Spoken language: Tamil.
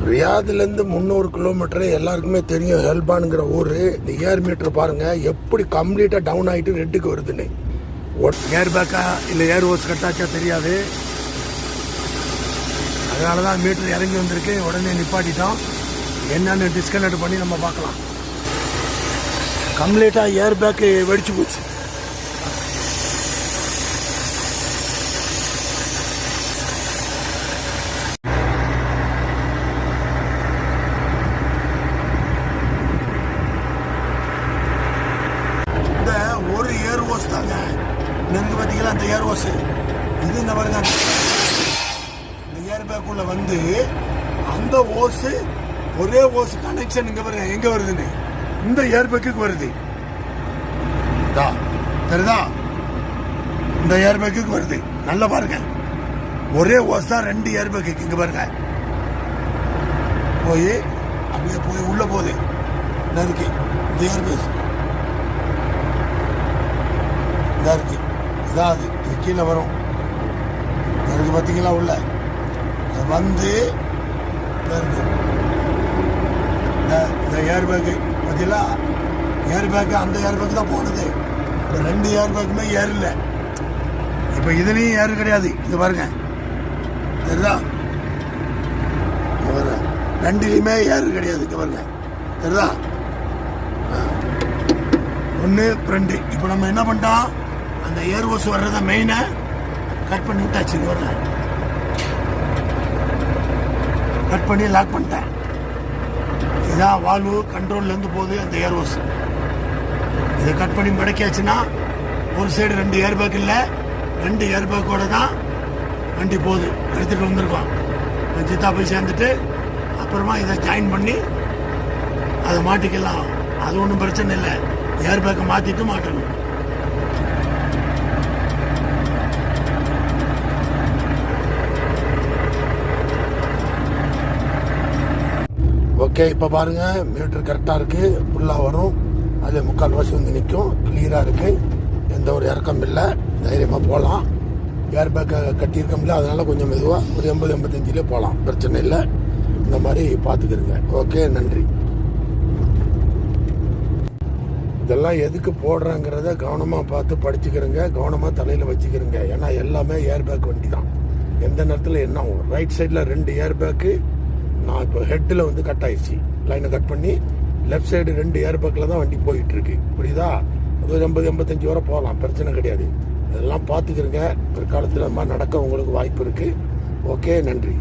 ரியாதுலேருந்து 300 கிலோமீட்டரு எல்லாருக்குமே தெரியும். ஹெல்பானுங்கிற ஊர். இந்த ஏர் மீட்டர் பாருங்கள் எப்படி கம்ப்ளீட்டாக டவுன் ஆகிட்டு ரெட்டுக்கு வருதுன்னு. ஏர் பேக்கா இல்லை ஏர் ஹோஸ் கட்டாச்சா தெரியாது. அதனால தான் மீட்டர் இறங்கி வந்திருக்கு. உடனே நிப்பாட்டிட்டோம். என்னென்னு டிஸ்கனெக்ட் பண்ணி நம்ம பார்க்கலாம். கம்ப்ளீட்டாக ஏர் பேக்கு வெடிச்சு போச்சு. ஒரு ஏர் ஹோஸ் தாங்க நெருங்க பார்த்தீங்களா? அந்த ஏர் ஹோஸ் இது இந்த பாருங்க. இந்த ஏர் பேக்குள்ள வந்து அந்த ஹோஸ் ஒரே ஹோஸ் கனெக்ஷன் இங்க பாருங்க எங்க வருதுன்னு இந்த ஏர் பேக்குக்கு வருது. தெரியுதா? இந்த ஏர் பேக்குக்கு வருது. நல்லா பாருங்க. ஒரே ஹோஸ் தான் 2 ஏர் பேக்குக்கு. இங்க பாருங்க போய் அப்படியே போய் உள்ள போகுது. நெருக்கி இந்த ஏர் பேக் இதாக இருக்கு. இதான் அது. இது கீழே வரும். இருக்கு பார்த்தீங்களா? உள்ள வந்து இருக்கு இந்த ஏர் பேக்கு. பார்த்தீங்களா? ஏர் பேக்கு அந்த ஏர் பேக்கு தான் போனது. இப்போ 2 ஏர் பேக்குமே ஏர் இல்லை. இப்போ இதுலேயும் ஏர் கிடையாது. இது பாருங்க. தெரியுதா? 2லையுமே ஏர் கிடையாது. இங்கே பாருங்க. தெரியுதா? 1 2. இப்போ நம்ம என்ன பண்ணிட்டோம்? அந்த ஏர் ஹோஸ் வர்றத மெயினை கட் பண்ணி விட்டாச்சு. வரல கட் பண்ணி லாக் பண்ணிட்டேன். இதான் வால்வு கண்ட்ரோல்லேருந்து போகுது அந்த ஏர் ஹோஸ். இதை கட் பண்ணி மடக்கியாச்சுன்னா ஒரு சைடு 2 ஏர் பேக் இல்லை, 2 ஏர் பேக்கோட தான் வண்டி போகுது. எடுத்துகிட்டு வந்திருக்கோம். ஜித்தா போய் சேர்ந்துட்டு அப்புறமா இதை ஜாயின் பண்ணி அதை மாட்டிக்கலாம். அது ஒன்றும் பிரச்சனை இல்லை. ஏர் பேக்கை மாற்றிட்டு மாட்டணும். ஓகே, இப்போ பாருங்க மீட்டர் கரெக்டாக இருக்கு. ஃபுல்லாக வரும். அதில் 3/4 வந்து நிற்கும். கிளியராக இருக்கு. எந்த ஒரு இறக்கம் இல்லை. தைரியமாக போகலாம். ஏர் பேக்கை கட்டியிருக்கோம்ல, அதனால கொஞ்சம் மெதுவாக ஒரு 80-85 போகலாம். பிரச்சனை இல்லை. இந்த மாதிரி பார்த்துக்கிறங்க. ஓகே, நன்றி. இதெல்லாம் எதுக்கு போடுறாங்கிறத கவனமாக பார்த்து படிச்சுக்கிறங்க. கவனமாக தலையில் வச்சுக்கிறங்க. ஏன்னா எல்லாமே ஏர் பேக் வண்டி தான். எந்த நேரத்தில் என்ன ஆகும்? ரைட் சைடில் 2 ஏர் பேக்கு. நான் இப்போ ஹெட்டில் வந்து கட் ஆயிடுச்சு. லைனை கட் பண்ணி லெஃப்ட் சைடு 2 ஏர் பேக்கில் தான் வண்டி போயிட்டு இருக்கு. புரியுதா? அது 80-85 வரை போகலாம். பிரச்சனை கிடையாது. இதெல்லாம் பார்த்துக்கிறங்க. பிற்காலத்தில் மாதிரி நடக்க உங்களுக்கு வாய்ப்பு இருக்குது. ஓகே, நன்றி.